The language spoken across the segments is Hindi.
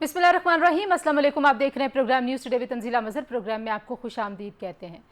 बिस्मिल्लाहिर्रहमानिर्रहीम, अस्सलाम वालेकुम। आप देख रहे हैं programme news today with Tanzila Mazhar. Programme में आपको खुश आमदीद कहते हैं।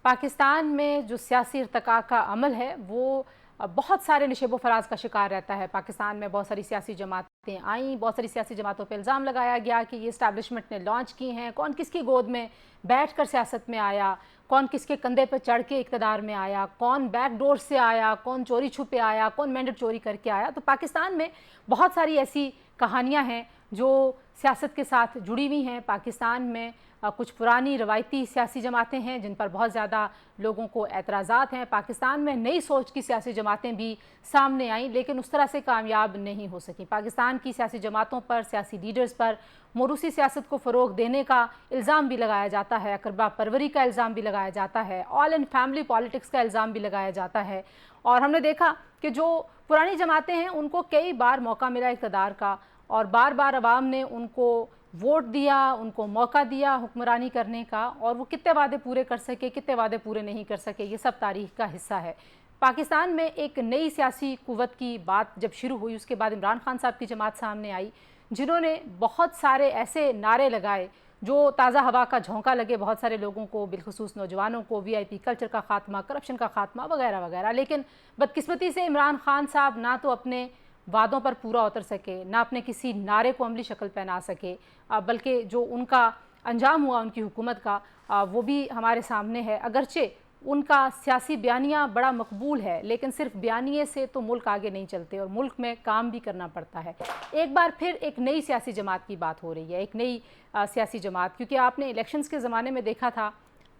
पाकिस्तान में जो सियासी इर्तिका का अमल है वो बहुत सारे नशेबो फराज का शिकार रहता है। पाकिस्तान में बहुत सारी सियासी जमातें आईं, बहुत सारी सियासी जमातों पर इल्ज़ाम लगाया गया कि ये इस्टेब्लिशमेंट ने लॉन्च की हैं। कौन किसकी गोद में बैठ कर सियासत में आया, कौन किसके कंधे पर चढ़ के इक़्तिदार में आया, कौन बैक डोर से आया, कौन चोरी छुपे आया, कौन मैंडेट चोरी करके आया। तो पाकिस्तान में बहुत सारी ऐसी कहानियाँ हैं जो सियासत के साथ जुड़ी हुई हैं। पाकिस्तान में कुछ पुरानी रवायती सियासी जमातें हैं जिन पर बहुत ज़्यादा लोगों को एतराज़ात हैं। पाकिस्तान में नई सोच की सियासी जमातें भी सामने आईं लेकिन उस तरह से कामयाब नहीं हो सकी। पाकिस्तान की सियासी जमातों पर, सियासी लीडर्स पर मोरूसी सियासत को फ़रोग देने का इल्ज़ाम भी लगाया जाता है, अकरबा परवरी का इल्ज़ाम भी लगाया जाता है, ऑल इन फैमिली पॉलिटिक्स का इल्ज़ाम भी लगाया जाता है। और हमने देखा कि जो पुरानी जमातें हैं उनको कई बार मौका मिला इक़्तिदार का और बार बार अवाम ने उनको वोट दिया, उनको मौका दिया हुक्मरानी करने का, और वो कितने वादे पूरे कर सके, कितने वादे पूरे नहीं कर सके, ये सब तारीख़ का हिस्सा है। पाकिस्तान में एक नई सियासी कुव्वत की बात जब शुरू हुई उसके बाद इमरान खान साहब की जमात सामने आई जिन्होंने बहुत सारे ऐसे नारे लगाए जो ताज़ा हवा का झोंका लगे बहुत सारे लोगों को, बिलखुसूस नौजवानों को। VIP कल्चर का खात्मा, करप्शन का खात्मा वगैरह वगैरह। लेकिन बदकिस्मती से इमरान खान साहब ना तो अपने वादों पर पूरा उतर सके, ना अपने किसी नारे को अमली शक्ल पहना सके, बल्कि जो उनका अंजाम हुआ उनकी हुकूमत का वो भी हमारे सामने है। अगरचे उनका सियासी बयानिया बड़ा मकबूल है लेकिन सिर्फ बयानिए से तो मुल्क आगे नहीं चलते और मुल्क में काम भी करना पड़ता है। एक बार फिर एक नई सियासी जमात की बात हो रही है, एक नई सियासी जमात, क्योंकि आपने इलेक्शंस के ज़माने में देखा था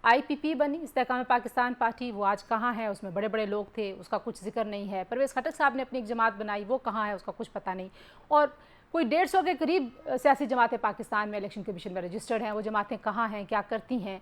IPP बनी, इस्तेहकाम पाकिस्तान पार्टी, वो आज कहाँ है? उसमें बड़े बड़े लोग थे, उसका कुछ जिक्र नहीं है। परवेज़ खटक साहब ने अपनी एक जमात बनाई, वो कहाँ है? उसका कुछ पता नहीं। और कोई 150 के करीब सियासी जमातें पाकिस्तान में इलेक्शन कमीशन में रजिस्टर्ड हैं। वो जमातें कहाँ हैं, क्या करती हैं,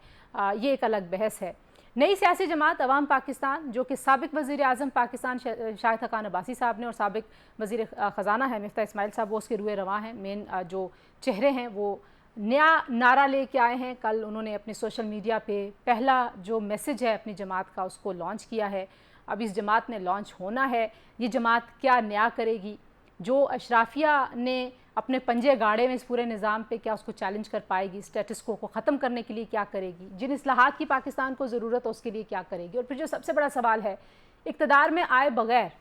ये एक अलग बहस है। नई सियासी जमात अवाम पाकिस्तान, जो कि साबिक वज़ीर आज़म पाकिस्तान शाहिद हक़ान अब्बासी साहब ने और साबिक वज़ीर ख़ज़ाना है मिफ्ता इस्माइल साहब, वो उसके रुए रवां हैं, मेन जो चेहरे हैं, वो नया नारा लेके आए हैं। कल उन्होंने अपने सोशल मीडिया पे पहला जो मैसेज है अपनी जमात का उसको लॉन्च किया है। अब इस जमात ने लॉन्च होना है। ये जमात क्या नया करेगी? जो अशराफिया ने अपने पंजे गाड़े में इस पूरे निज़ाम पे, क्या उसको चैलेंज कर पाएगी? स्टेटस को ख़त्म करने के लिए क्या करेगी? जिन इस्लाहात की पाकिस्तान को ज़रूरत है उसके लिए क्या करेगी? और फिर जो सबसे बड़ा सवाल है, इक़्तिदार में आए बग़ैर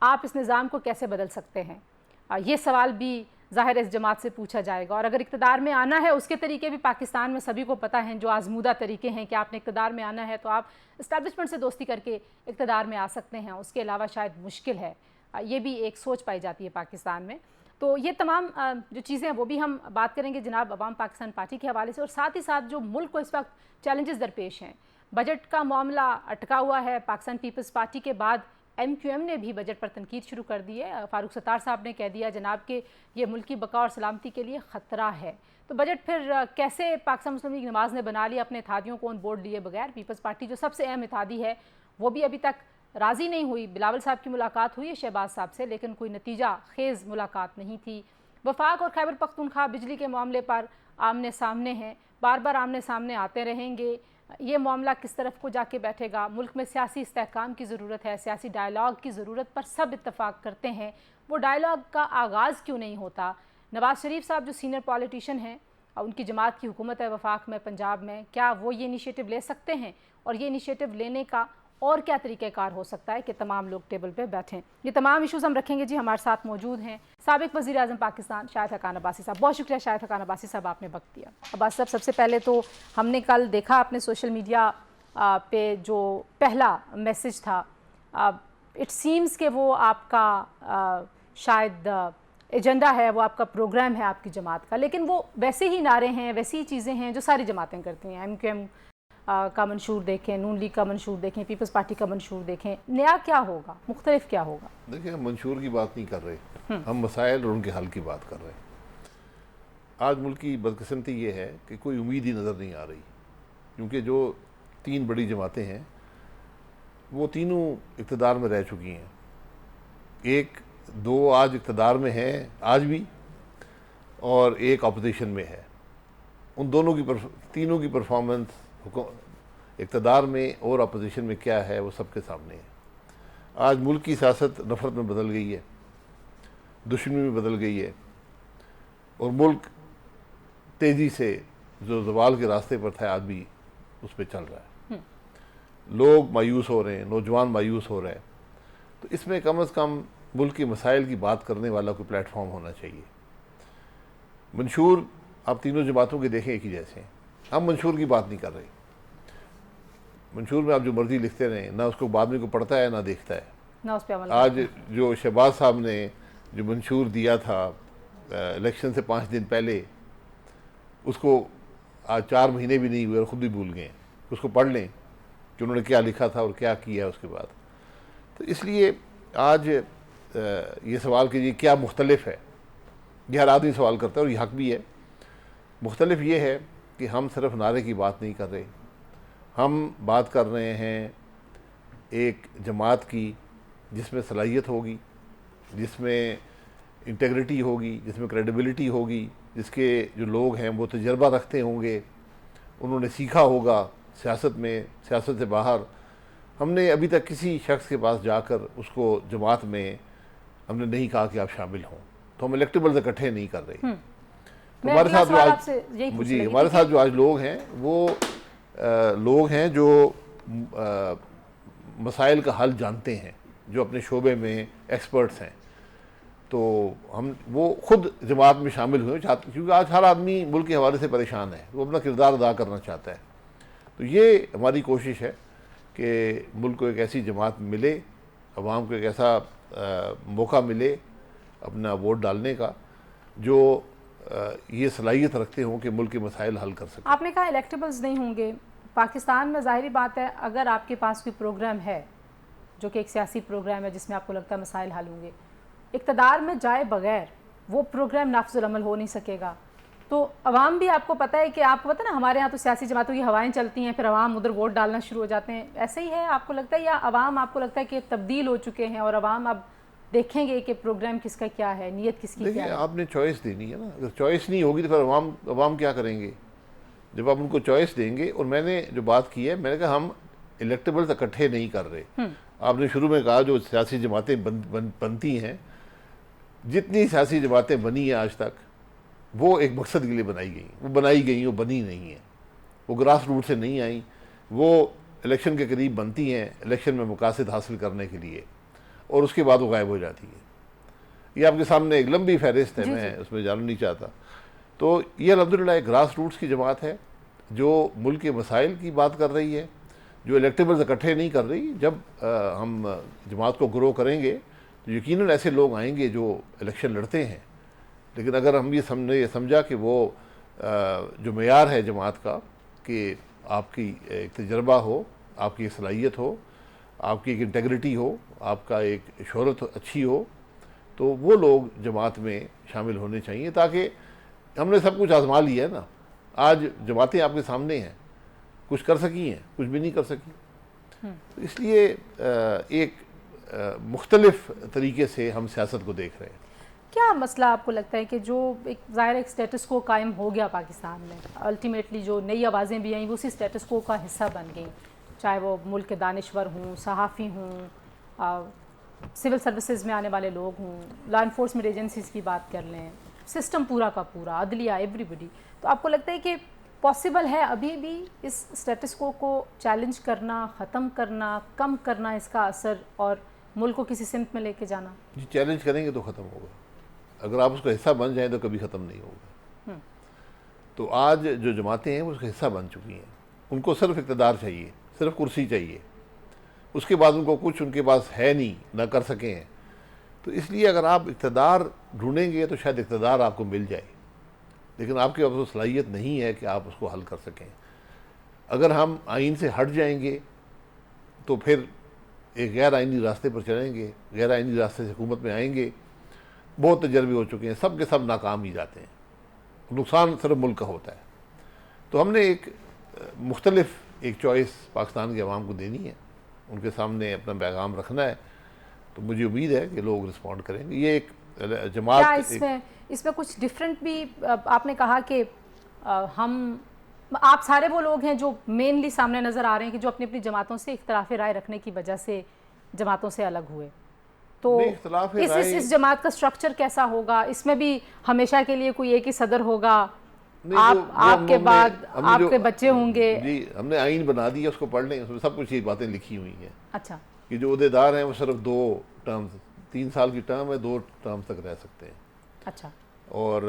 आप इस निज़ाम को कैसे बदल सकते हैं? ये सवाल भी ज़ाहिर इस जमात से पूछा जाएगा। और अगर इक़्तिदार में आना है, उसके तरीके भी पाकिस्तान में सभी को पता है, जो आज़मूदा तरीके हैं कि आपने इक़्तिदार में आना है तो आप इस्टेब्लिशमेंट से दोस्ती करके इक़्तिदार में आ सकते हैं, उसके अलावा शायद मुश्किल है। ये भी एक सोच पाई जाती है पाकिस्तान में। तो ये तमाम जो चीज़ें हैं वो भी हम बात करेंगे जनाब अवाम पाकिस्तान पार्टी के हवाले से, और साथ ही साथ जो मुल्क को इस वक्त चैलेंजेस दरपेश हैं। बजट का मामला अटका हुआ है। पाकिस्तान पीपल्स पार्टी के बाद MQM ने भी बजट पर तनकीद शुरू कर दी है। फ़ारूक सत्तार साहब ने कह दिया जनाब कि ये मुल्क की बका और सलामती के लिए ख़तरा है। तो बजट फिर कैसे पाकिस्तान मुस्लिम लीग नवाज़ ने बना लिया अपने इत्तेहादियों को ऑन बोर्ड लिए बगैर। पीपल्स पार्टी जो सबसे अहम इत्तेहादी है वो भी अभी तक राज़ी नहीं हुई। बिलावल साहब की मुलाकात हुई है शहबाज साहब से, लेकिन कोई नतीजा खेज़ मुलाकात नहीं थी। वफाक और खैबर पख्तूनख्वा बिजली के मामले पर आमने सामने हैं, बार बार आमने सामने आते रहेंगे। ये मामला किस तरफ को जाके बैठेगा? मुल्क में सियासी इस्तेहकाम की ज़रूरत है, सियासी डायलॉग की ज़रूरत पर सब इत्तफाक करते हैं। वो डायलॉग का आगाज़ क्यों नहीं होता? नवाज़ शरीफ साहब जो सीनियर पॉलिटिशियन हैं, उनकी जमात की हुकूमत है वफाक में, पंजाब में, क्या वो ये इनिशिएटिव ले सकते हैं? और ये इनिशिएटिव लेने का और क्या तरीक़ेकार हो सकता है कि तमाम लोग टेबल पे बैठें? ये तमाम इशूज़ हम रखेंगे जी। हमारे साथ मौजूद हैं साबिक वज़ीर आज़म पाकिस्तान शाहिद हक़ान अब्बासी साहब। बहुत शुक्रिया शाहिद हक़ान अब्बासी साहब, आपने वक्त दिया। अब्बास साहब, सबसे पहले तो हमने कल देखा आपने सोशल मीडिया पे जो पहला मैसेज था, इट सीम्स कि वो आपका शायद एजेंडा है, वो आपका प्रोग्राम है आपकी जमात का, लेकिन वो वैसे ही नारे हैं, वैसी ही चीज़ें हैं जो सारी जमातें करती हैं। MQM का मंशूर देखें, नून लीग का मंशूर देखें, पीपल्स पार्टी का मंशूर देखें, नया क्या होगा, मुख्तलिफ क्या होगा? देखिए, हम मंशूर की बात नहीं कर रहे, हम मसाइल और उनके हल की बात कर रहे हैं। आज मुल्क की बदकिस्मती ये है कि कोई उम्मीद ही नज़र नहीं आ रही, क्योंकि जो 3 बड़ी जमातें हैं वो तीनों इक़्तिदार में रह चुकी हैं। 1-2 आज इक़्तिदार में हैं आज भी, और एक अपोजिशन में है। उन दोनों की तीनों की परफॉर्मेंस इक़्तिदार में और अपोजिशन में क्या है वो सबके सामने है। आज मुल्क की सियासत नफ़रत में बदल गई है, दुश्मनी में बदल गई है, और मुल्क तेज़ी से जो ज़वाल के रास्ते पर था आदमी उस पर चल रहा है। लोग मायूस हो रहे हैं, नौजवान मायूस हो रहे हैं। तो इसमें कम से कम मुल्क के मसाइल की बात करने वाला कोई प्लेटफॉर्म होना चाहिए। मंशूर आप तीनों जमातों के देखें एक ही जैसे हैं। हम मंशूर की बात नहीं कर रहे। मंशूर में आप जो मर्जी लिखते रहें, ना उसको बाद में को पढ़ता है ना देखता है ना उस पे अमल। आज जो शहबाज साहब ने जो मंशूर दिया था इलेक्शन से 5 दिन पहले, उसको आज 4 महीने भी नहीं हुए और ख़ुद भी भूल गए। उसको पढ़ लें कि उन्होंने क्या लिखा था और क्या किया उसके बाद। तो इसलिए आज ये सवाल कीजिए क्या मुख्तलिफ है, ये हर आदमी सवाल करता है और ये हक भी है। मुख्तलिफ ये है कि हम सिर्फ नारे की बात नहीं कर रहे, हम बात कर रहे हैं एक जमात की जिसमें सलाहियत होगी, जिसमें इंटेग्रिटी होगी, जिसमें क्रेडिबिलिटी होगी, जिसके जो लोग हैं वो तजर्बा रखते होंगे, उन्होंने सीखा होगा सियासत में, सियासत से बाहर। हमने अभी तक किसी शख्स के पास जाकर उसको जमात में हमने नहीं कहा कि आप शामिल हों। तो हम इलेक्टेबल्स इकट्ठे नहीं कर रहे। तो हमारे साथ जो आज लोग हैं वो लोग हैं जो मसाइल का हल जानते हैं, जो अपने शोबे में एक्सपर्ट्स हैं। तो हम वो खुद जमात में शामिल हुए चाहते, क्योंकि आज हर आदमी मुल्क के हवाले से परेशान है, वो अपना किरदार अदा करना चाहता है। तो ये हमारी कोशिश है कि मुल्क को एक ऐसी जमात मिले, अवाम को एक ऐसा मौका मिले अपना वोट डालने का, जो ये सलाहियत रखते हों कि मुल्क के मसाइल हल कर सकें। आपने कहा इलेक्टेबल्स नहीं होंगे पाकिस्तान में। ज़ाहिरी बात है, अगर आपके पास कोई प्रोग्राम है जो कि एक सियासी प्रोग्राम है जिसमें आपको लगता है मसाइल हल होंगे, इक़्तिदार में जाए बगैर वो प्रोग्राम नाफिजुल अमल हो नहीं सकेगा। तो अवाम भी, आपको पता है कि आपको पता है ना, हमारे यहाँ तो सियासी जमातों की हवाएं चलती हैं, फिर अवाम उधर वोट डालना शुरू हो जाते हैं। ऐसे ही है आपको लगता है, या अवाम आपको लगता है कि तब्दील हो चुके हैं और अवाम अब देखेंगे कि प्रोग्राम किसका क्या है, नीयत किसकी क्या है? आपने चॉइस देनी है ना। अगर चॉइस नहीं होगी तो फिर अवाम क्या करेंगे? जब आप उनको चॉइस देंगे, और मैंने जो बात की है, मैंने कहा हम इलेक्टेबल्स इकट्ठे नहीं कर रहे। आपने शुरू में कहा जो सियासी जमातें बनती हैं, जितनी सियासी जमातें बनी हैं आज तक, वो एक मकसद के लिए बनाई गई, वो बनी नहीं है। वो ग्रास रूट से नहीं आई, वो इलेक्शन के करीब बनती हैं, इलेक्शन में मकासद हासिल करने के लिए, और उसके बाद वो गायब हो जाती है। ये आपके सामने एक लंबी फहरिस्त है, मैं उसमें जाना नहीं चाहता। तो ये अल्हम्दुलिल्लाह एक ग्रास रूट्स की जमात है जो मुल्क के मसाइल की बात कर रही है, जो इलेक्टेबल्स इकट्ठे नहीं कर रही। जब हम जमात को ग्रो करेंगे तो यकीनन ऐसे लोग आएंगे जो इलेक्शन लड़ते हैं। लेकिन अगर हम ये समझा कि वो जो मेयार है जमात का, कि आपकी एक तजर्बा हो, आपकी एक सलाहियत हो, आपकी एक इंटेग्रिटी हो, आपका एक शोहरत अच्छी हो, तो वो लोग जमात में शामिल होने चाहिए। ताकि हमने सब कुछ आजमा लिया है ना, आज जमातें आपके सामने हैं, कुछ कर सकी हैं, कुछ भी नहीं कर सकी। तो इसलिए एक मुख्तलिफ तरीके से हम सियासत को देख रहे हैं। क्या मसला आपको लगता है कि जो एक ज़ाहिर एक स्टेटस को कायम हो गया पाकिस्तान में, अल्टीमेटली जो नई आवाज़ें भी आई वो उसी स्टेटस को का हिस्सा बन गई, चाहे वो मुल्क के दानिश्वर हों, सहाफ़ी हों, सिविल सर्विसेज में आने वाले लोग हों, लॉ इन्फोर्समेंट एजेंसीज़ की बात कर लें, सिस्टम पूरा का पूरा, अदलिया, एवरीबडी। तो आपको लगता है कि पॉसिबल है अभी भी इस स्टेटस को चैलेंज करना, ख़त्म करना, कम करना इसका असर, और मुल्क को किसी सिमत में लेके जाना? जी, चैलेंज करेंगे तो ख़त्म होगा। अगर आप उसका हिस्सा बन जाएं तो कभी ख़त्म नहीं होगा। तो आज जो जमातें हैं वो उसका हिस्सा बन चुकी हैं। उनको सिर्फ इक़्तिदार चाहिए, सिर्फ कुर्सी चाहिए, उसके बाद उनको कुछ उनके पास है नहीं, ना कर सके हैं। तो इसलिए अगर आप इक़्तिदार ढूंढेंगे तो शायद इक़्तिदार आपको मिल जाए, लेकिन आपके पास वो सलाहियत नहीं है कि आप उसको हल कर सकें। अगर हम आइन से हट जाएंगे तो फिर एक गैर आइनी रास्ते पर चलेंगे, गैर आइनी रास्ते से हुकूमत में आएंगे। बहुत तजर्बे हो चुके हैं, सब के सब नाकाम ही जाते हैं, नुकसान सिर्फ मुल्क का होता है। तो हमने एक मुख्तलिफ एक चॉइस पाकिस्तान के अवाम को देनी है, उनके सामने अपना पैगाम रखना है। तो मुझे उम्मीद है कि लोग रिस्पॉन्ड करेंगे। ये एक जमात क्या इसमें कुछ डिफरेंट भी आपने कहा कि आप सारे वो लोग हैं जो मेनली सामने नज़र आ रहे हैं कि जो अपनी अपनी जमातों से इख्तलाफ राय रखने की वजह से जमातों से अलग हुए। तो इस जमात का स्ट्रक्चर कैसा होगा? इसमें भी हमेशा के लिए कोई एक ही सदर होगा? आपके बाद आपके बच्चे होंगे। जी, हमने आइन बना दिया, उसको पढ़ लें, उसमें सब कुछ ये बातें लिखी हुई हैं। अच्छा, कि जो ओहदेदार हैं वो सिर्फ 2 टर्म, 3 साल की टर्म है, 2 टर्म तक रह सकते हैं। अच्छा। और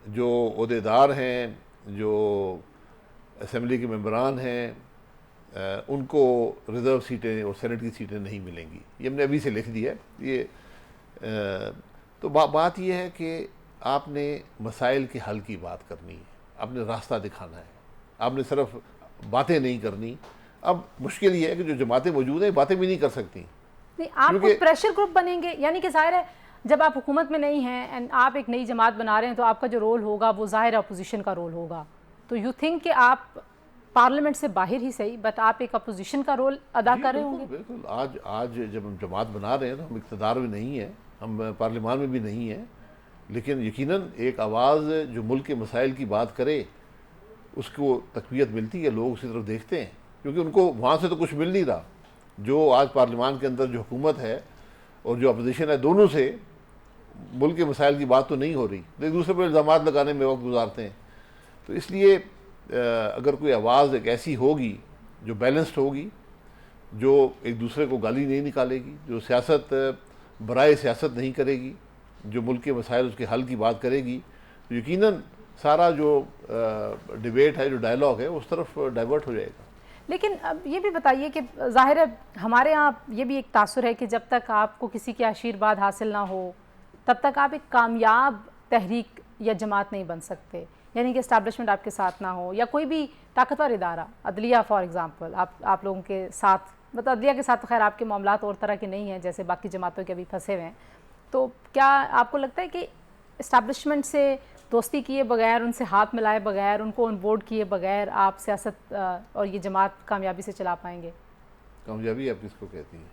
जो ओहदेदार हैं, जो असेंबली के मेंबरान हैं, उनको रिज़र्व सीटें और सेनेट की सीटें नहीं मिलेंगी। ये हमने अभी से लिख दिया है। ये तो बात ये है कि आपने मसाइल के हल की बात करनी है, आपने रास्ता दिखाना है, आपने सिर्फ बातें नहीं करनी। अब मुश्किल ये है कि जो जमातें मौजूद हैं बातें भी नहीं कर सकती। नहीं, आप खुद प्रेशर ग्रुप बनेंगे, यानी कि जाहिर है जब आप हुकूमत में नहीं हैं एंड आप एक नई जमात बना रहे हैं तो आपका जो रोल होगा वो जाहिर है अपोजिशन का रोल होगा। तो यू थिंक कि आप पार्लियामेंट से बाहर ही सही बट आप एक अपोजिशन का रोल अदा कर रहे होंगे? बिल्कुल। आज जब हम जमात बना रहे हैं तो हम इक़्तिदार में नहीं हैं, हम पार्लियामान में भी नहीं हैं, लेकिन यकीनन एक आवाज़ जो मुल्क के मसाइल की बात करे उसको तक़वियत मिलती है, लोग उसी तरफ देखते हैं, क्योंकि उनको वहाँ से तो कुछ मिल नहीं रहा। जो आज पार्लियामान के अंदर जो हुकूमत है और जो अपोजिशन है, दोनों से मुल्क के मसाइल की बात तो नहीं हो रही, एक दूसरे पर इल्ज़ामात लगाने में वक्त गुजारते हैं। तो इसलिए अगर कोई आवाज़ एक ऐसी होगी जो बैलेंस्ड होगी, जो एक दूसरे को गाली नहीं निकालेगी, जो सियासत बराए सियासत नहीं करेगी, जो मुल्क के मसाइल उसके हल की बात करेगी, तो यकीनन सारा जो डिबेट है, जो डायलॉग है, उस तरफ डाइवर्ट हो जाएगा। लेकिन अब ये भी बताइए कि ज़ाहिर है हमारे यहाँ ये भी एक तासुर है कि जब तक आपको किसी के आशीर्वाद हासिल ना हो तब तक आप एक कामयाब तहरीक या जमात नहीं बन सकते, यानी कि इस्टेब्लिशमेंट आपके साथ ना हो या कोई भी ताकतवर इदारा, अदलिया फॉर एग्ज़ाम्पल आप लोगों के साथ, मतलब अदलिया के साथ तो खैर आपके मामलात और तरह के नहीं हैं जैसे बाकी जमातों के अभी फंसे हुए हैं। तो क्या आपको लगता है कि इस्टेब्लिशमेंट से दोस्ती किए बगैर, उनसे हाथ मिलाए बगैर, उनको ऑन बोर्ड किए बगैर आप सियासत और ये जमात कामयाबी से चला पाएंगे? कामयाबी आप किसको कहती हैं?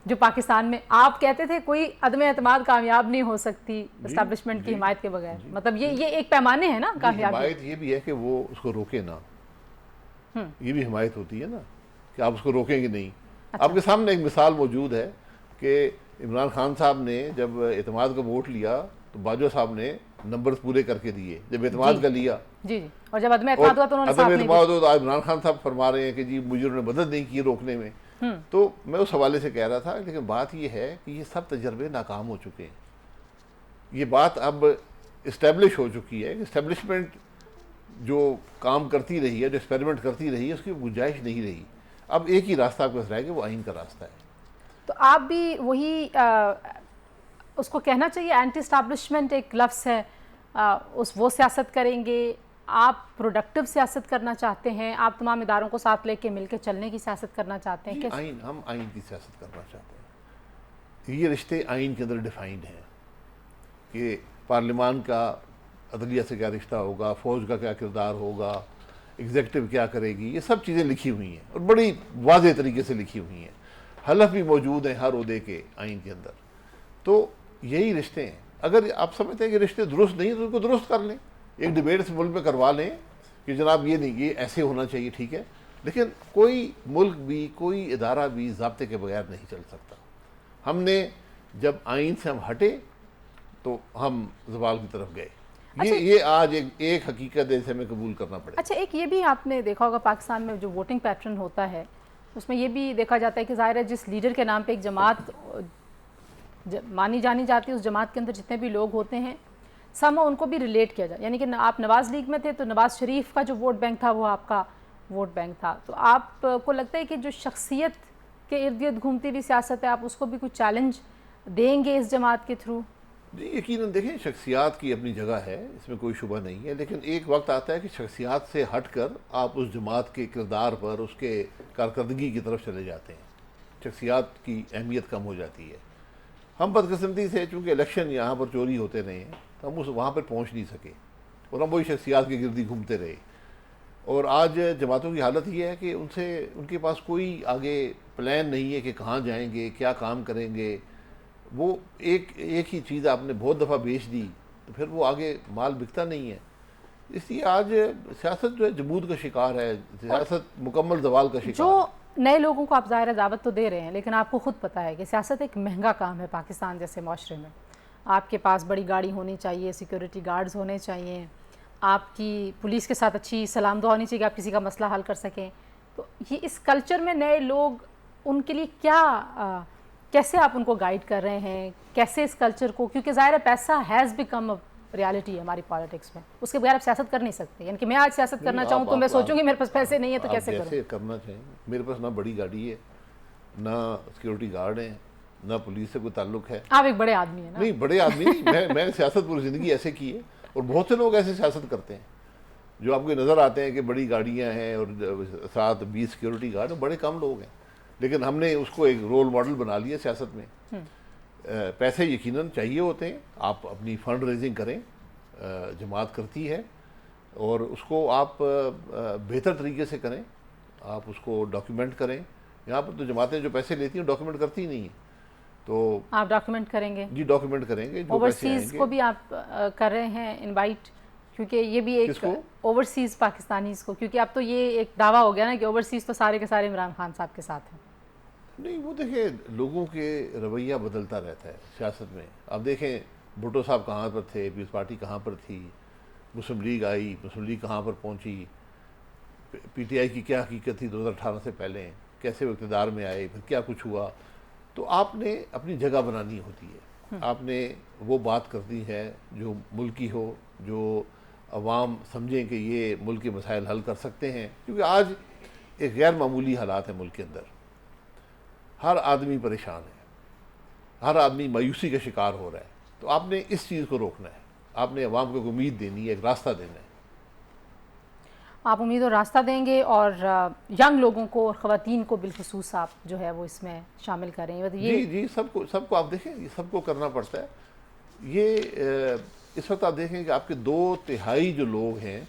जो पाकिस्तान में आप कहते थे कोई अदम एतमाद कामयाब नहीं हो सकती इस्टेब्लिशमेंट की हिमायत के बगैर, मतलब ये एक पैमाने है ना कामयाबी। हिमायत ये भी है कि वो उसको रोके ना, ये भी हिमायत होती है ना कि आप उसको रोकेंगे नहीं। अच्छा। आपके सामने एक मिसाल मौजूद है कि इमरान खान साहब ने जब एतमाद का वोट लिया तो बाजवा साहब ने नंबर पूरे करके दिए, जब एतमाद का लिया जी, और जब अदम एतमाद हुआ तो उन्होंने साथ नहीं दिया। तो आज इमरान खान साहब फरमा रहे हैं कि जी मुझे उन्होंने मदद नहीं की रोकने में। तो मैं उस हवाले से कह रहा था, लेकिन बात यह है कि ये सब तजर्बे नाकाम हो चुके हैं। ये बात अब इस्टेब्लिश हो चुकी है, इस्टेब्लिशमेंट जो काम करती रही है, जो एक्सपेरिमेंट करती रही है, उसकी गुंजाइश नहीं रही। अब एक ही रास्ता आपके पास रह गया, वो आइन का रास्ता है। तो आप भी वही उसको कहना चाहिए, एंटी इस्टेब्लिशमेंट एक लफ्ज़ है, वो सियासत करेंगे, आप प्रोडक्टिव सियासत करना चाहते हैं, आप तमाम इदारों को साथ लेके मिलके चलने की सियासत करना चाहते हैं? हम आइन की सियासत करना चाहते हैं। ये रिश्ते आइन के अंदर डिफाइंड हैं कि पार्लियामान का अदलिया से क्या रिश्ता होगा, फ़ौज का क्या किरदार होगा, एग्जेक्टिव क्या करेगी, ये सब चीज़ें लिखी हुई हैं और बड़ी वाज़ेह तरीके से लिखी हुई हैं। हलफ भी मौजूद हैं हर ओहदे के आइन के अंदर। तो यही रिश्ते हैं। अगर आप समझते हैं कि रिश्ते दुरुस्त नहीं तो उनको दुरुस्त कर लें, एक डिबेट इस मुल्क में करवा लें कि जनाब ये नहीं, ये ऐसे होना चाहिए, ठीक है, लेकिन कोई मुल्क भी, कोई इदारा भी ज़ाब्ते के बगैर नहीं चल सकता। हमने जब आइन से हम हटे तो हम ज़वाल की तरफ गए। अच्छा, ये आज एक हकीकत है, इसे हमें कबूल करना पड़ेगा। अच्छा, एक ये भी आपने देखा होगा पाकिस्तान में जो वोटिंग पैटर्न होता है उसमें ये भी देखा जाता है कि ज़ाहिर है जिस लीडर के नाम पे एक जमात मानी जानी जाती है, उस जमात के अंदर जितने भी लोग होते हैं समा उनको भी रिलेट किया जाए, यानी कि आप नवाज़ लीग में थे तो नवाज़ शरीफ का जो वोट बैंक था वो आपका वोट बैंक था। तो आपको लगता है कि जो शख्सियत के इर्द गिर्द घूमती हुई सियासत है, आप उसको भी कुछ चैलेंज देंगे इस जमात के थ्रू? जी यकीनन, देखें शख्सियात की अपनी जगह है, इसमें कोई शुबा नहीं है, लेकिन एक वक्त आता है कि शख्सियात से हट कर आप उस जमात के किरदार पर, उसके कारकर्दगी की तरफ चले जाते हैं, शख्सियात की अहमियत कम हो जाती है। हम बदकिस्मती से चूँकि इलेक्शन यहाँ पर चोरी होते रहे हैं तो हम वहाँ पर पहुँच नहीं सके और हम वही शख्सियात के गिर्दी घूमते रहे। और आज जमातों की हालत ये है कि उनके पास कोई आगे प्लान नहीं है कि कहाँ जाएंगे, क्या काम करेंगे। वो एक ही चीज़ आपने बहुत दफ़ा बेच दी तो फिर वो आगे माल बिकता नहीं है। इसलिए आज सियासत जो है जमूद का शिकार है, सियासत मुकम्मल जवाल का शिकार। जो नए लोगों को आप ज़ाहिर दावत तो दे रहे हैं, लेकिन आपको ख़ुद पता है कि सियासत एक महंगा काम है पाकिस्तान जैसे माशरे में। आपके पास बड़ी गाड़ी होनी चाहिए, सिक्योरिटी गार्ड्स होने चाहिए, आपकी पुलिस के साथ अच्छी सलाम दुआ होनी चाहिए कि आप किसी का मसला हल कर सकें। तो ये इस कल्चर में नए लोग, उनके लिए क्या कैसे आप उनको गाइड कर रहे हैं, कैसे इस कल्चर को, क्योंकि ज़ाहिर है पैसा हैज़ बिकम अ रियलिटी है हमारी पॉलिटिक्स में, उसके बगैर आप सियासत कर नहीं सकते। यानी कि मैं आज सियासत करना चाहूँ तो मैं सोचूंगी मेरे पास पैसे नहीं है तो कैसे करूँ। कैसे करना चाहिए, मेरे पास ना बड़ी गाड़ी है, ना सिक्योरिटी गार्ड है, ना पुलिस से कोई ताल्लुक है। आप एक बड़े आदमी है ना? नहीं, बड़े आदमी नहीं, मैं सियासत पूरी ज़िंदगी ऐसे की है, और बहुत से लोग ऐसे सियासत करते हैं जो आपको नज़र आते हैं कि बड़ी गाड़ियाँ हैं और साथ 20 सिक्योरिटी गार्ड, बड़े कम लोग हैं। लेकिन हमने उसको एक रोल मॉडल बना लिया सियासत में। पैसे यकीनन चाहिए होते हैं, आप अपनी फंड रेजिंग करें, जमात करती है, और उसको आप बेहतर तरीके से करें, आप उसको डॉक्यूमेंट करें। यहाँ पर तो जमातें जो पैसे लेती हैं डॉक्यूमेंट करती ही नहीं है, तो आप डॉक्यूमेंट करेंगे जी डॉक्यूमेंट करेंगे। जो ओवरसीज को भी आप कर रहे हैं इनवाइट, क्योंकि ये भी एक ओवरसीज पाकिस्तानीज को, क्योंकि अब तो ये एक दावा हो गया ना कि ओवरसीज तो सारे के सारे इमरान खान साहब के साथ हैं। नहीं, वो देखिए लोगों के रवैया बदलता रहता है सियासत में। अब देखें भुट्टो साहब कहाँ पर थे, पीपल्स पार्टी कहाँ पर थी, मुस्लिम लीग आई, मुस्लिम लीग कहाँ पर पहुँची, पीटीआई की क्या हकीकत थी 2018 से पहले, कैसे वो इक़्तिदार में आए, फिर क्या कुछ हुआ। तो आपने अपनी जगह बनानी होती है, आपने वो बात करनी है जो मुल्की हो, जो अवाम समझें कि ये मुल्क के मसाइल हल कर सकते हैं। क्योंकि आज एक गैर मामूली हालात है मुल्क के अंदर, हर आदमी परेशान है, हर आदमी मायूसी का शिकार हो रहा है। तो आपने इस चीज़ को रोकना है, आपने अवाम को एक उम्मीद देनी है, एक रास्ता देना है। आप उम्मीद और रास्ता देंगे, और यंग लोगों को और ख़वातीन को बिलखुसूस आप जो है वो इसमें शामिल करें। ये जी सबको आप देखें, ये सबको करना पड़ता है। ये इस वक्त आप देखें कि आपके 2/3 जो लोग हैं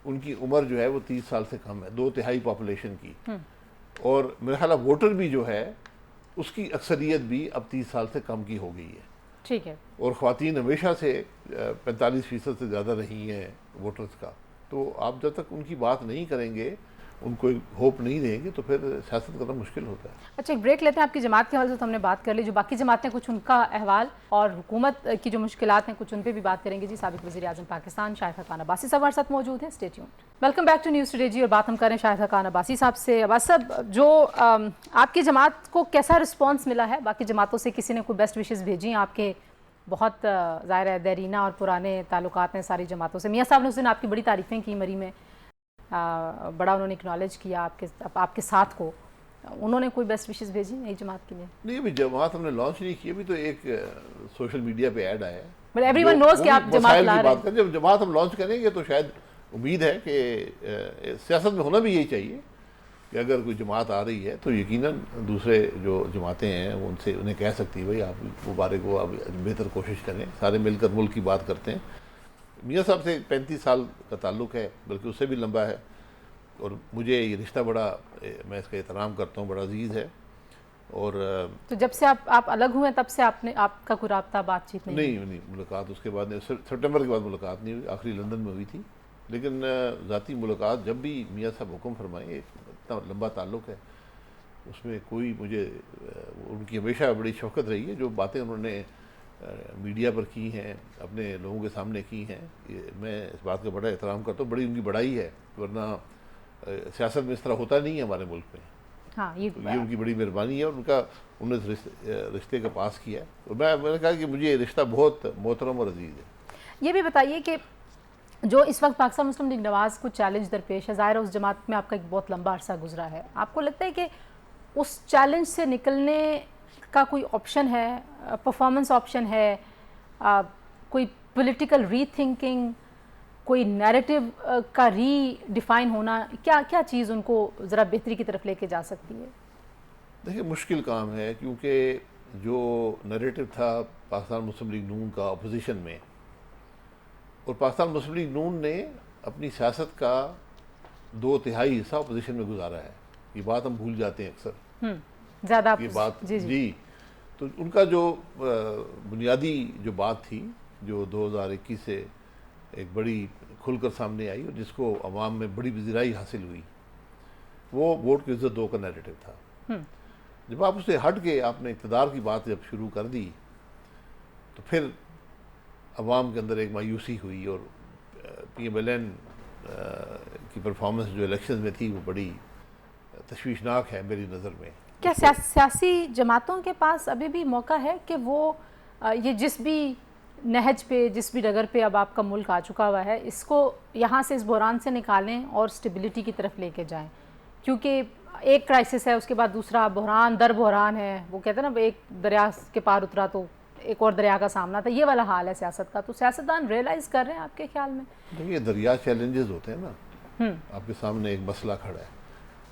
उनकी उम्र जो है वो 30 साल से कम है, 2/3 पॉपुलेशन की। और मेरा ख्याल वोटर भी जो है उसकी अक्सरियत भी अब 30 साल से कम की हो गई है। ठीक है। और ख़वातीन हमेशा से 45% से ज़्यादा रही हैं वोटर्स का। तो आप जब तक उनकी बात नहीं करेंगे, उनको एक होप नहीं देंगे, तो फिर सियासत करना मुश्किल होता है। अच्छा, एक ब्रेक लेते हैं। आपकी जमात के हवाले से तो हमने बात कर ली, जो बाकी जमातें कुछ उनका अहवाल और हुकूमत की जो मुश्किलात हैं कुछ उन पर भी बात करेंगे जी। साबिक़ वज़ीर आज़म पाकिस्तान शाहिद हक़ान अब्बासी साहब हमारे साथ मौजूद हैं। Stay tuned. Welcome back to news today ji, और बात हम करें शाहिद हक़ान अब्बासी साहब से। अब्बासी साहब, जो आपकी जमात को कैसा रिस्पॉन्स मिला है? बाकी जमातों से किसी ने कोई बेस्ट विशेज़ भेजी हैं? आपके बहुत ज़ाहिर है देरीना और पुराने ताल्लुकात हैं सारी जमातों से। मियाँ साहब ने उस दिन आपकी बड़ी तारीफ़ें की मरी में, बड़ा उन्होंने एक्नॉलेज किया आपके साथ को। उन्होंने कोई बेस्ट विशेस भेजी नई जमात के लिए? नहीं, अभी जमात हमने लॉन्च नहीं की, अभी तो एक सोशल मीडिया पे ऐड आया है, बट एवरीवन नोज कि आप जमात ला रहे हैं। जब जमात हम लॉन्च करेंगे तो शायद उम्मीद है कि सियासत में होना भी यही चाहिए कि अगर कोई जमात आ रही है तो यकीनन दूसरे जो जमातें हैं उनसे उन्हें कह सकती है भाई आप मुबारक को आप बेहतर कोशिश करें, सारे मिलकर मुल्क की बात करते हैं। मियाँ साहब से 35 साल का ताल्लुक़ है, बल्कि उससे भी लंबा है, और मुझे ये रिश्ता बड़ा, मैं इसका एहतराम करता हूँ, बड़ा अजीज़ है। और तो जब से आप अलग हुए तब से आपका कोई राब्ता बातचीत नहीं मुलाकात उसके बाद नहीं, सितंबर के बाद मुलाकात नहीं हुई, आखिरी लंदन में हुई थी। लेकिन ज़ाती मुलाकात जब भी मियाँ साहब हुक्म फरमाए, इतना लंबा ताल्लुक़ है, उसमें कोई मुझे, उनकी हमेशा बड़ी शौकत रही है। जो बातें उन्होंने मीडिया पर की हैं, अपने लोगों के सामने की हैं, मैं इस बात का बड़ा एहतराम करता हूँ, बड़ी उनकी बड़ाई है, वरना सियासत में इस तरह होता नहीं है हमारे मुल्क में। हाँ, ये उनकी बड़ी मेहरबानी है, और उन्होंने रिश्ते का पास किया है। और मैंने कहा कि मुझे ये रिश्ता बहुत मोहतरम और अजीज़ है। ये भी बताइए कि जो इस वक्त पाकिस्तान मुस्लिम लीग नवाज़ को चैलेंज दरपेश है, ज़ाहिर है उस जमात में आपका एक बहुत लंबा अरसा गुजरा है, आपको लगता है कि उस चैलेंज से निकलने का कोई ऑप्शन है, परफॉर्मेंस ऑप्शन है, कोई पॉलिटिकल रीथिंकिंग, कोई नैरेटिव का रीडिफाइन होना, क्या चीज़ उनको ज़रा बेहतरी की तरफ लेके जा सकती है? देखिए मुश्किल काम है, क्योंकि जो नैरेटिव था पाकिस्तान मुस्लिम लीग नून का अपोजिशन में, और पाकिस्तान मुस्लिम लीग नून ने अपनी सियासत का 2/3 हिस्सा अपोजिशन में गुजारा है। ये बात हम भूल जाते हैं अक्सर, ज़्यादा ये बात जी। तो उनका जो बुनियादी जो बात थी, जो 2021 से एक बड़ी खुलकर सामने आई और जिसको अवाम में बड़ी पज़ीराई हासिल हुई, वो वोट की इज़्ज़त दो का नैरेटिव था। जब आप उससे हट के आपने इक़्तिदार की बात जब शुरू कर दी, तो फिर अवाम के अंदर एक मायूसी हुई, और PMLN की परफॉर्मेंस जो इलेक्शन में थी वो बड़ी तशवीशनाक है मेरी नज़र में। क्या सियासी जमातों के पास अभी भी मौका है कि वो ये जिस भी नहज पे, जिस भी डगर पे अब आपका मुल्क आ चुका हुआ है, इसको यहाँ से, इस बहरान से निकालें और स्टेबिलिटी की तरफ लेके जाएं? क्योंकि एक क्राइसिस है, उसके बाद दूसरा बहरान दर बहरान है। वो कहते हैं ना, एक दरिया के पार उतरा तो एक और दरिया का सामना था। ये वाला हाल है सियासत का। तो सियासतदान रियलाइज़ कर रहे हैं आपके ख्याल में? देखिए, दरिया चैलेंजेस होते हैं ना, आपके सामने एक मसला खड़ा है,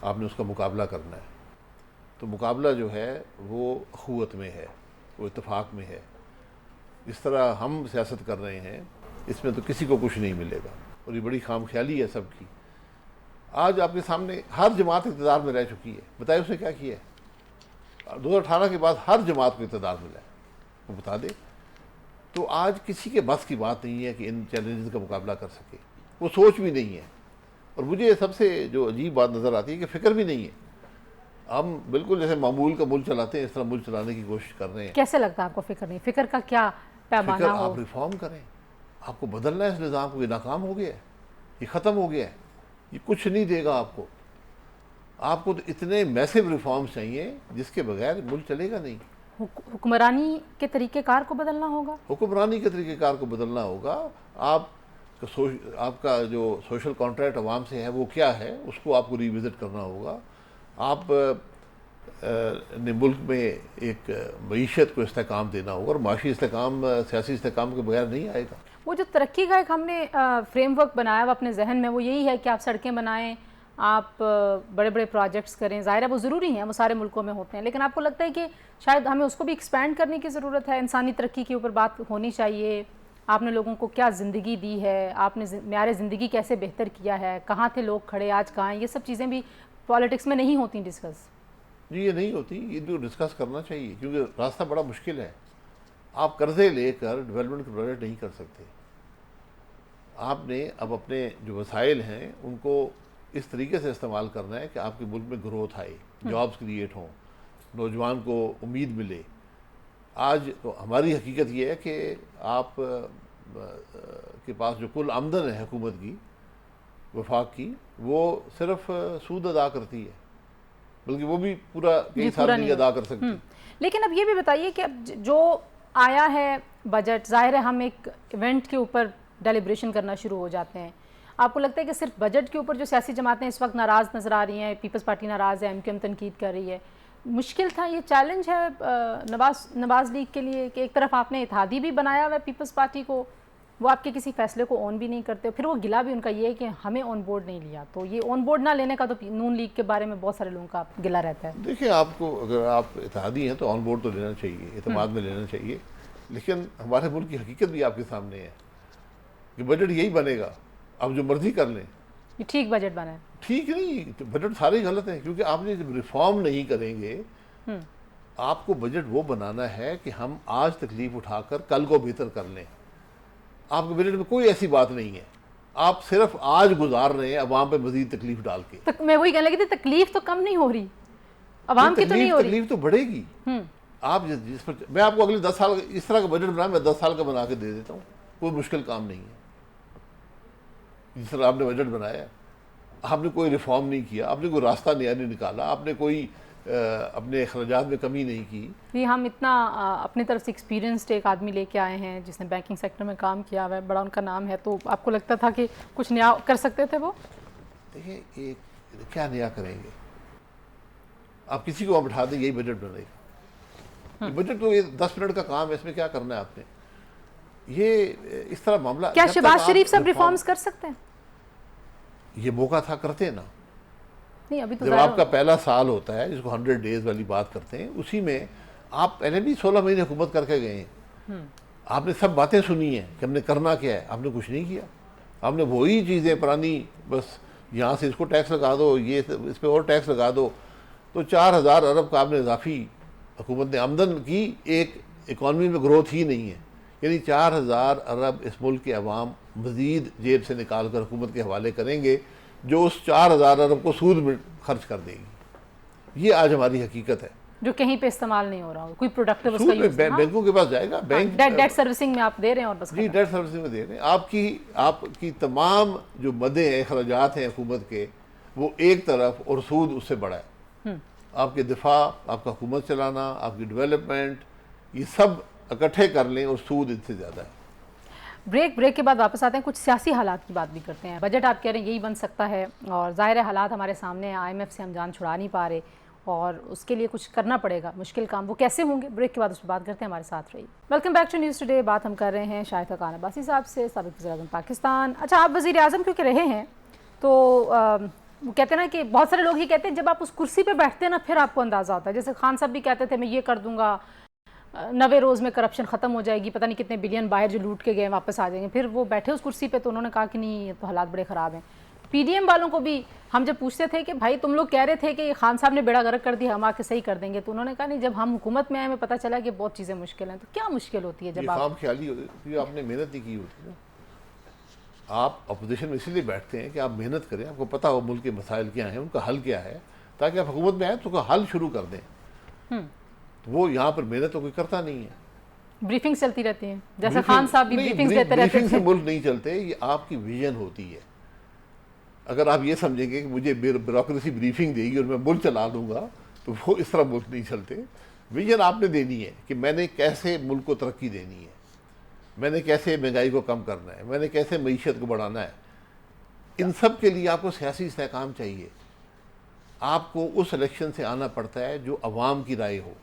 आपने उसका मुकाबला करना है। तो मुकाबला जो है वो अखुवत में है, वो इत्तेफाक में है। इस तरह हम सियासत कर रहे हैं, इसमें तो किसी को कुछ नहीं मिलेगा और ये बड़ी खामख्याली है सबकी। आज आपके सामने हर जमात इक़्तिदार में रह चुकी है, बताइए उसने क्या किया है? 2018 के बाद हर जमात को इक़्तिदार मिला है, वो बता दे। तो आज किसी के बस की बात नहीं है कि इन चैलेंजेस का मुकाबला कर सके, वो सोच भी नहीं है। और मुझे सबसे जो अजीब बात नज़र आती है कि फ़िक्र भी नहीं है। हम बिल्कुल जैसे मामूल का मुल्क चलाते हैं, इस तरह मुल्क चलाने की कोशिश कर रहे हैं। कैसे लगता है आपको फ़िक्र नहीं? फ़िक्र का क्या पैमाना फिक्र हो? आप रिफॉर्म करें, आपको बदलना है इस निज़ाम को। ये नाकाम हो गया है, ये ख़त्म हो गया है, ये कुछ नहीं देगा आपको। आपको तो इतने मैसिव रिफॉर्म्स चाहिए जिसके बगैर मुल्क चलेगा नहीं। हुक्मरानी के तरीक़ेकार को बदलना होगा। हुक्मरानी के तरीक़ेकार को बदलना होगा। आपका जो सोशल कॉन्ट्रैक्ट अवाम से है वो क्या है, उसको आपको रिविज़िट करना होगा। आप ने मुल्क में एक मईशत को इस्तेकाम देना होगा, और माशी इस्तेकाम सियासी इस्तेकाम के बगैर नहीं आएगा। वो जो तरक्की का एक हमने फ्रेमवर्क बनाया हुआ अपने जहन में, वो यही है कि आप सड़कें बनाएं, आप बड़े बड़े प्रोजेक्ट्स करें। ज़ाहिर है वो ज़रूरी हैं, वो सारे मुल्कों में होते हैं, लेकिन आपको लगता है कि शायद हमें उसको भी एक्सपेंड करने की ज़रूरत है? इंसानी तरक्की के ऊपर बात होनी चाहिए। आपने लोगों को क्या ज़िंदगी दी है, आपने म्यार ज़िंदगी कैसे बेहतर किया है, कहाँ थे लोग खड़े, आज कहाँ हैं? ये सब चीज़ें भी पॉलिटिक्स में नहीं होती डिस्कस। जी, ये नहीं होती, ये तो डिस्कस करना चाहिए, क्योंकि रास्ता बड़ा मुश्किल है। आप कर्जे लेकर डेवलपमेंट के प्रोजेक्ट नहीं कर सकते। आपने अब अपने जो वसाइल हैं उनको इस तरीके से इस्तेमाल करना है कि आपके मुल्क में ग्रोथ आए, जॉब्स क्रिएट हों, नौजवान को उम्मीद मिले। आज तो हमारी हकीकत ये है कि आप के पास जो कुल आमदन है हुकूमत की, वफाक की, वो सिर्फ सूद अदा करती है, बल्कि वो भी पूरा कई साल नहीं अदा कर सकती। लेकिन अब ये भी बताइए कि अब जो आया है बजट, जाहिर है हम एक इवेंट के ऊपर डेलिब्रेशन करना शुरू हो जाते हैं। आपको लगता है कि सिर्फ बजट के ऊपर जो सियासी जमातें इस वक्त नाराज़ नज़र आ रही हैं, पीपल्स पार्टी नाराज़ है, MQM तनकीद कर रही है, मुश्किल था, ये चैलेंज है नवाज लीग के लिए कि एक तरफ आपने इत्तेहादी भी बनाया हुआ है पीपल्स पार्टी को, वो आपके किसी फैसले को ऑन भी नहीं करते, फिर वो गिला भी उनका ये है कि हमें ऑन बोर्ड नहीं लिया। तो ये ऑन बोर्ड ना लेने का तो नून लीग के बारे में बहुत सारे लोगों का गिला रहता है। देखिए, आपको अगर आप इत्तेहादी हैं तो ऑन बोर्ड तो लेना चाहिए, एतमाद में लेना चाहिए, लेकिन हमारे मुल्क की हकीकत भी आपके सामने है कि बजट यही बनेगा, आप जो मर्जी कर लें। ये ठीक बजट बना है? ठीक नहीं, तो बजट सारे गलत हैं, क्योंकि आपने जब रिफॉर्म नहीं करेंगे, आपको बजट वो बनाना है कि हम आज तकलीफ उठाकर कल को बेहतर कर लें। आपके बजट में कोई ऐसी बात नहीं है, आप सिर्फ आज गुजार रहे हैं अवाम पे मजीद तकलीफ डाल के। मैं वही कहने लगी थी, तकलीफ तो कम नहीं हो रही, अवाम की तो नहीं हो रही, तकलीफ तो बढ़ेगी। आप जिस पर मैं आपको अगले 10 साल इस तरह का बजट बना, मैं 10 साल का बना के दे देता हूँ, कोई मुश्किल काम नहीं है। जिस तरह आपने बजट बनाया, आपने कोई रिफॉर्म नहीं किया, आपने कोई रास्ता नया नहीं निकाला, आपने कोई अपने अखराजात में कमी नहीं की। ये हम इतना अपनी तरफ से एक्सपीरियंस्ड एक आदमी लेके आए हैं जिसने बैंकिंग सेक्टर में काम किया हुआ है, बड़ा उनका नाम है, तो आपको लगता था कि कुछ नया कर सकते थे वो? देखिए, एक क्या नया करेंगे? आप किसी को बिठा दें, यही बजट बनेगा। बजट तो ये 10 मिनट का काम है, इसमें क्या करना है आपने? ये इस तरह मामला। क्या शहबाज शरीफ सब रिफॉर्म्स कर सकते हैं? ये मौका था, करते ना। नहीं, अभी तो जब आपका पहला साल होता है, जिसको 100 डेज वाली बात करते हैं, उसी में आप पहले भी 16 महीने हुकूमत करके गए हैं। आपने सब बातें सुनी हैं कि हमने करना क्या है, आपने कुछ नहीं किया। आपने वही चीज़ें पुरानी, बस यहाँ से इसको टैक्स लगा दो, ये इस पर और टैक्स लगा दो, तो 4000 अरब का आपने इजाफी हुकूमत ने आमदन की, एक इकॉनमी में ग्रोथ ही नहीं है। यानी 4000 अरब इस मुल्क के अवाम मज़ीद जेब से निकाल कर हुकूमत के हवाले करेंगे, जो उस 4000 अरब को सूद में खर्च कर देगी। ये आज हमारी हकीकत है। जो कहीं पे इस्तेमाल नहीं हो रहा हो, कोई प्रोडक्टिव उसका यूज। बैंकों के पास जाएगा, बैंक डेट सर्विसिंग में आप दे रहे हैं और बस जी डेट सर्विसिंग में दे रहे हैं। आपकी तमाम जो मदें हैं, अखराजात हैं हुकूमत के, वो एक तरफ और सूद उससे बड़ा है। आपके दिफा, आपका हुकूमत चलाना, आपकी डेवलपमेंट, ये सब इकट्ठे कर लें और सूद इनसे ज़्यादा है। ब्रेक के बाद वापस आते हैं, कुछ सियासी हालात की बात भी करते हैं। बजट आप कह रहे हैं यही बन सकता है और ज़ाहिर है हालात हमारे सामने हैं, IMF से हम जान छुड़ा नहीं पा रहे और उसके लिए कुछ करना पड़ेगा, मुश्किल काम। वो कैसे होंगे, ब्रेक के बाद उस पर बात करते हैं। हमारे साथ रहिए। Welcome back to news today. बात हम कर रहे हैं शाहिद खान अब्बासी साहब से, साबिक़ वज़ीर-ए-आज़म पाकिस्तान। अच्छा, आप वज़ीर आज़म क्योंकि रहे हैं तो वो कहते हैं ना कि बहुत सारे लोग ये कहते हैं जब आप उस कुर्सी पे बैठते हैं ना फिर आपको अंदाज़ा होता है। जैसे खान साहब भी कहते थे मैं ये कर दूंगा, 90 रोज़ में करप्शन ख़त्म हो जाएगी, पता नहीं कितने बिलियन बाहर जो लूट के गए वापस आ जाएंगे। फिर वो बैठे उस कुर्सी पे तो उन्होंने कहा कि नहीं ये तो हालात बड़े ख़राब हैं। PDM वालों को भी हम जब पूछते थे कि भाई तुम लोग कह रहे थे कि खान साहब ने बेड़ा गर्क कर दिया, हम आके सही कर देंगे, तो उन्होंने कहा नहीं, जब हम हुकूमत में आए हमें पता चला कि बहुत चीज़ें मुश्किल हैं। तो क्या मुश्किल होती है जब आप ख्याली होती है, आपने मेहनत नहीं की होती ना। आप अपोजिशन में इसीलिए बैठते हैं कि आप मेहनत करें, आपको पता हो मुल्क के मसाइल क्या हैं, उनका हल क्या है, ताकि आप हुकूमत में आए तो उसका हल शुरू कर दें। तो वो यहाँ पर मेहनत तो कोई करता नहीं है, ब्रीफिंग चलती रहती है। जैसे खान साहब भी ब्रीफिंग्स देते रहते हैं। से मुल्क नहीं चलते, ये आपकी विजन होती है। अगर आप ये समझेंगे कि मुझे ब्यूरोक्रेसी ब्रीफिंग देगी और मैं मुल्क चला दूंगा, तो वो इस तरह मुल्क नहीं चलते। विजन आपने देनी है कि मैंने कैसे मुल्क को तरक्की देनी है, मैंने कैसे महंगाई को कम करना है, मैंने कैसे मईशत को बढ़ाना है। इन सब के लिए आपको सियासी इस्तेहकाम चाहिए। आपको उस इलेक्शन से आना पड़ता है जो अवाम की राय हो।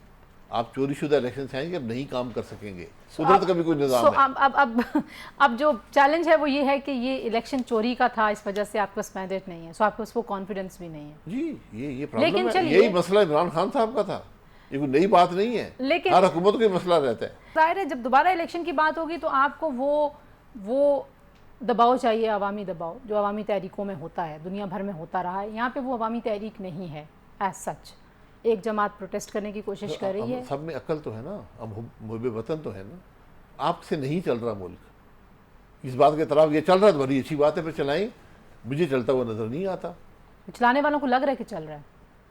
आप चोरीशुदा इलेक्शन से आएंगे, अब नहीं काम कर सकेंगे, कुदरत का भी कोई निज़ाम है। अब जो चैलेंज है वो ये है कि ये इलेक्शन चोरी का था, इस वजह से आपके पास मैंडेट नहीं है, सो आपके पास वो कॉन्फिडेंस भी नहीं है। जी ये प्रॉब्लम है। यही मसला इमरान खान साहब का था, ये कोई नई बात नहीं है, लेकिन हर हुकूमत का मसला रहता है। जाहिर है जब दोबारा इलेक्शन की बात होगी तो आपको वो दबाव चाहिए, अवामी दबाव, जो अवामी तहरीकों में होता है, दुनिया भर में होता रहा है। यहाँ पे वो अवामी तहरीक नहीं है एज सच। एक जमात प्रोटेस्ट करने की कोशिश कर रही है। सब में अकल तो है ना, अब मुहब्बे वतन तो है ना। आपसे नहीं चल रहा मुल्क, इस बात की तरफ ये चल रहा है तो बड़ी अच्छी बात है, फिर चलाएं। मुझे चलता हुआ नजर नहीं आता। चलाने वालों को लग रहा है कि चल रहा है,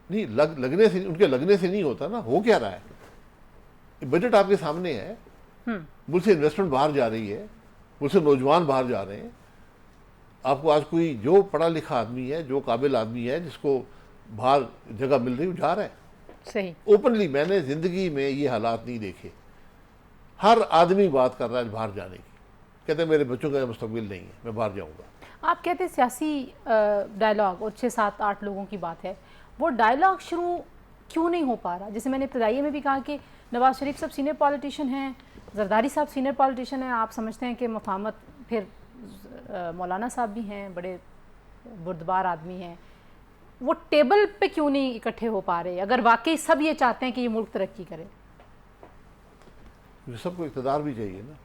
नहीं लगने से, उनके लगने से नहीं होता ना। हो क्या रहा है, बजट आपके सामने है, मुल्क से इन्वेस्टमेंट बाहर जा रही है, मुल्क से नौजवान बाहर जा रहे हैं। आपको आज कोई जो पढ़ा लिखा आदमी है, जो काबिल आदमी है, जिसको बाहर जगह मिल रही, वो जा रहा है सही ओपनली। मैंने जिंदगी में ये हालात नहीं देखे। हर आदमी बात कर रहा है बाहर जाने की, कहते हैं मेरे बच्चों का मुस्तकबिल नहीं है, मैं बाहर जाऊंगा। आप कहते हैं सियासी डायलॉग, और 6, 7, 8 लोगों की बात है, वो डायलॉग शुरू क्यों नहीं हो पा रहा? जैसे मैंने इब्तदाई में भी कहा कि नवाज शरीफ साहब सीनियर पॉलिटिशियन हैं, जरदारी साहब सीनियर पॉलिटिशियन हैं, आप समझते हैं कि मफाहमत, फिर मौलाना साहब भी हैं, बड़े बुर्दबार आदमी हैं, वो टेबल पे क्यों नहीं इकट्ठे हो पा रहे अगर वाकई सब ये चाहते हैं कि ये मुल्क तरक्की करे? सबको इक़्तिदार भी चाहिए ना।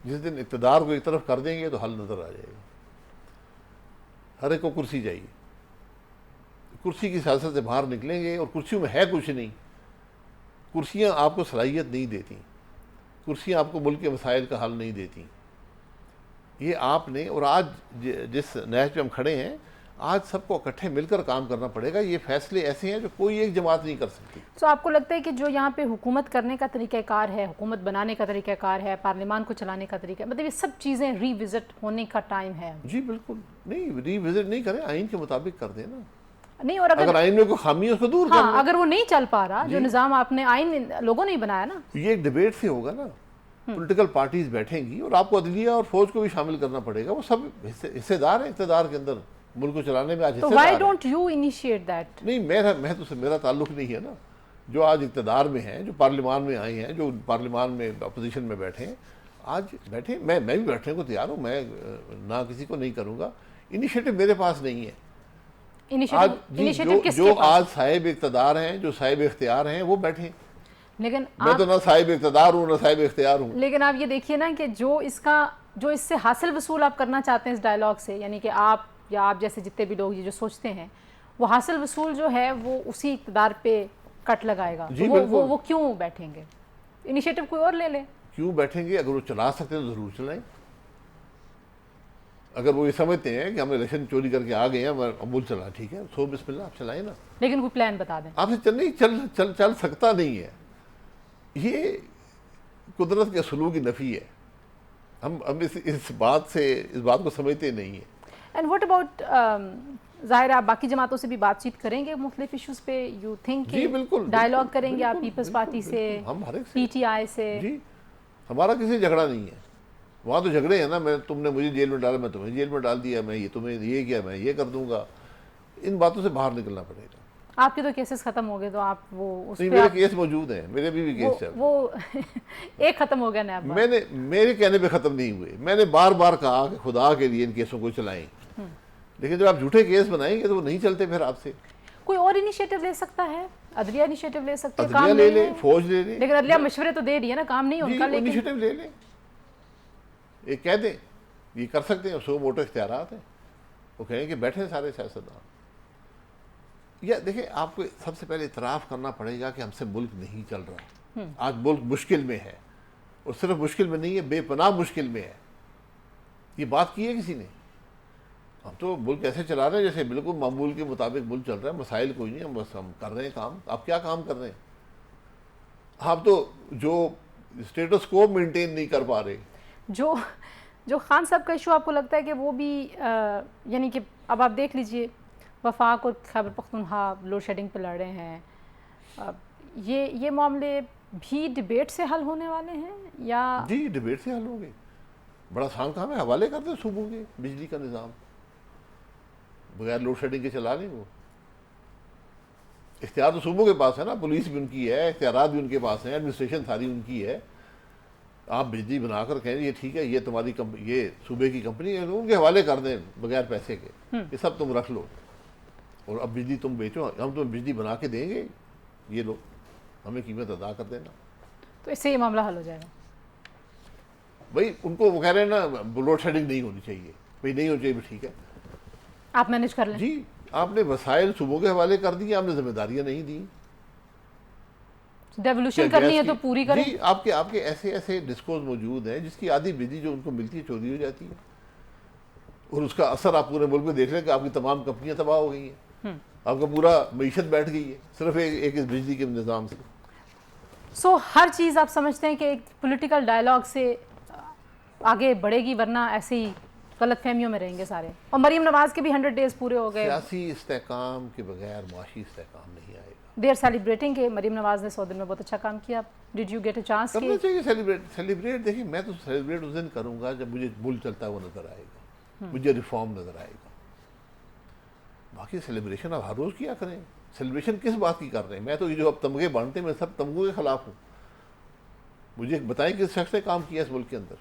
जिस दिन इक़्तिदार को एक तरफ कर देंगे तो हल नज़र आ जाएगा। हर एक को कुर्सी चाहिए, कुर्सी की सियासत से बाहर निकलेंगे और कुर्सियों में है कुछ नहीं। कुर्सियाँ आपको सलाहियत नहीं देती, कुर्सियाँ आपको मुल्क के मसाइल का हल नहीं देती। ये आपने, और आज जिस नहज पे हम खड़े हैं, आज सबको इकट्ठे मिलकर काम करना पड़ेगा। ये फैसले ऐसे हैं जो कोई एक जमात नहीं कर सकती। तो आपको लगता है कि जो यहाँ पे हुकूमत करने का तरीक़ाकार है, हुकूमत बनाने का तरीक़ाकार है, पार्लियामान को चलाने का तरीका, मतलब ये सब चीज़ें रीविज़िट होने का टाइम है? जी बिल्कुल नहीं, रीविज़िट नहीं करें, आइन के मुताबिक कर देना। नहीं, और अगर आइन में कोई खामी है उसको दूर हाँ, करना। अगर वो नहीं चल पा रहा, जो निज़ाम आपने, आइन लोगों ने ही बनाया ना, ये एक डिबेट से होगा ना। पॉलिटिकल पार्टीज बैठेंगी और आपको अदलिया और फौज को भी शामिल करना पड़ेगा। वो सब हिस्सेदार हैं इक़्तिदार के अंदर, मुल्क को चलाने में आज तो why don't you initiate that? नहीं, मेरा ताल्लुक नहीं है ना। जो आज इक़्तिदार में हैं, जो पार्लियामान में आए हैं, जो पार्लियामान में अपोजिशन में बैठे हैं, आज बैठे, मैं भी बैठने को तैयार हूँ। मैं ना किसी को नहीं करूँगा। इनिशिएटिव मेरे पास नहीं है। जो आज साहिब इक़्तिदार हैं, जो साहिब इख्तियार हैं, वो बैठे। लेकिन मैं तो ना साहिब इक़्तिदार हूँ ना साहिब इख्तियार हूँ। लेकिन आप ये देखिए ना कि जो इससे हासिल वसूल आप करना चाहते हैं इस डायलॉग से, यानी कि आप या आप जैसे जितने भी लोग ये जो सोचते हैं, वो हासिल वसूल जो है वो उसी इक़्तिदार पे कट लगाएगा। तो वो क्यों बैठेंगे? इनिशिएटिव कोई और ले ले। क्यों बैठेंगे? अगर वो चला सकते हैं तो ज़रूर चलाएं। अगर वो ये समझते हैं कि हमने इलेक्शन चोरी करके आ गए हैं, अमूल चला, ठीक है, सो बिस्मिल्लाह आप चलाएं ना, लेकिन कोई प्लान बता दें। आपसे चल सकता नहीं है। ये कुदरत के असलूब की नफ़ी है। हम इस बात को समझते नहीं है। एंड व्हाट अबाउट, ज़ाहिर आप बाकी जमातों से भी बातचीत करेंगे मुख्तलिफ इशूज़ पे, यू थिंक जी बिल्कुल, डायलॉग करेंगे आप पीपल्स पार्टी से, हम हर एक से, पीटीआई से? जी हमारा किसी से झगड़ा नहीं है। वहाँ तो झगड़े हैं ना, तुमने मुझे जेल में डाला, मैं तुम्हें जेल में डाल दिया, मैं ये तुम्हें ये किया, मैं ये कर दूंगा। इन बातों से बाहर निकलना पड़ेगा। आपके तो केसेस खत्म हो गए, तो आप वो उस नहीं, पे मेरे आप, केस मौजूद हैं, मेरे भी केस चल रहे हैं। वो एक खत्म हो गया ना। मेरे कहने पे ख़त्म नहीं हुए। मैंने बार बार कहा कि खुदा के लिए इन केसों को चलाएं, लेकिन जब आप झूठे केस बनाएंगे तो वो नहीं चलते फिर आपसे। कोई और इनिशिएटिव ले सकता है, अदलिया इनिशिएटिव ले सकते हैं, अदलिया काम ले नहीं ले, है। फौज ले ले, लेकिन अदलिया मशवरे तो दे रही है ना, काम नहीं है उनका। लेकिन इनिशिएटिव ले लें, ये कह दें ये कर सकते हैं, सो मोटे इख्तियारात हैं, वो कहें कि बैठे सारे सियासतदान। या देखिए, आपको सबसे पहले इतराफ़ करना पड़ेगा कि हमसे मुल्क नहीं चल रहा। आज मुल्क मुश्किल में है, और सिर्फ मुश्किल में नहीं है, बेपनाह मुश्किल में है। ये बात की है किसी ने? हम तो मुल्क ऐसे चला रहे हैं जैसे बिल्कुल मामूल के मुताबिक मुल्क चल रहा है, मसाइल कोई नहीं, हम कर रहे हैं काम। आप क्या काम कर रहे हैं? आप तो जो स्टेटस को मेंटेन नहीं कर पा रहे। जो खान साहब का इशू आपको लगता है कि वो भी यानी कि अब आप देख लीजिए, वफाक और खैबर पख्तूनख्वा लोड शेडिंग पे लड़ रहे हैं, ये मामले भी डिबेट से हल होने वाले हैं या? जी डिबेट से हल होंगे। बड़ा आसान काम है, हवाले कर दें सूबों के बिजली का निज़ाम, बगैर लोड शेडिंग के चला लें। वो इख्तियार तो सूबों के पास है ना, पुलिस भी उनकी है, इख्तियारात भी उनके पास हैं, एडमिनिस्ट्रेशन सारी उनकी है। आप बिजली बनाकर कहें ये ठीक है, ये तुम्हारी ये सूबे की कंपनी है, उनके हवाले कर दें बगैर पैसे के, ये सब तुम रख लो और अब बिजली तुम बेचो, हम तुम्हें बिजली बना के देंगे, ये लो, हमें कीमत अदा कर देना। तो इससे ये मामला हल हो जाएगा। भाई उनको वो कह रहे हैं ना, लोड शेडिंग नहीं होनी चाहिए, भाई नहीं होनी चाहिए, ठीक है, आप मैनेज कर लें। जी आपने वसाइल सूबों के हवाले कर दिए, आपने जिम्मेदारियां नहीं दी। डेवोल्यूशन करनी है तो पूरी करें। जी आपके ऐसे डिस्कोज मौजूद हैं जिसकी आधी बिजली जो उनको मिलती है चोरी हो जाती है, और उसका असर आप पूरे मुल्क में देख रहे हैं कि आपकी तमाम कंपनियां तबाह हो गई हैं, आपका पूरा मीशत बैठ गई है सिर्फ एक इस बिजली के निज़ाम से। सो हर चीज़ आप समझते हैं कि एक पॉलिटिकल डायलॉग से आगे बढ़ेगी, वरना ऐसे ही गलत फहमियों में रहेंगे सारे। और मरीम नवाज के भी 100 डेज पूरे हो गए। सियासी इस्तेहकाम के बगैर माशी इस्तेहकाम नहीं आएगा। दे आर सेलिब्रेटिंग के मरीम नवाज ने 100 दिन में बहुत अच्छा काम किया। Did you get a chance? करना चाहिए सेलिब्रेट। देखिए मैं तो सेलिब्रेट उस दिन करूंगा जब मुझे मुल्क चलता हुआ नजर आएगा, मुझे रिफॉर्म नजर आएगा। बाकी सेलिब्रेशन आप हर रोज किया करें। सेलिब्रेशन किस बात की कर रहे हैं? मैं तो ये जो अब तमगे बांटते हैं, मैं सब तमगों के खिलाफ हूँ। मुझे बताएं किस शख्स ने काम किया इस मुल्क के अंदर?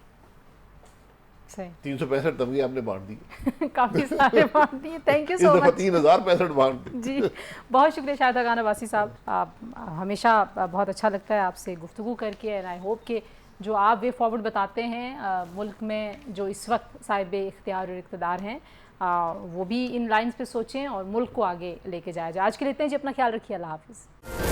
365 तमगे आपने बांट दिए। काफी सारे बांट दिए। Thank you so much. 3065 बांट दिए। जी बहुत शुक्रिया शाहिदा खान अब्बासी साहब, आप हमेशा बहुत अच्छा लगता है आपसे गुफ्तगू करके। एंड आई होप कि जो आप वे फॉरवर्ड बताते हैं मुल्क में जो इस वक्त साहिब इख्तियार और इक़्तिदार हैं, वो भी इन लाइन्स पे सोचें और मुल्क को आगे लेके जाया जाए। आज के लिए इतने जी, अपना ख्याल रखिए। अल्लाह हाफ़िज़।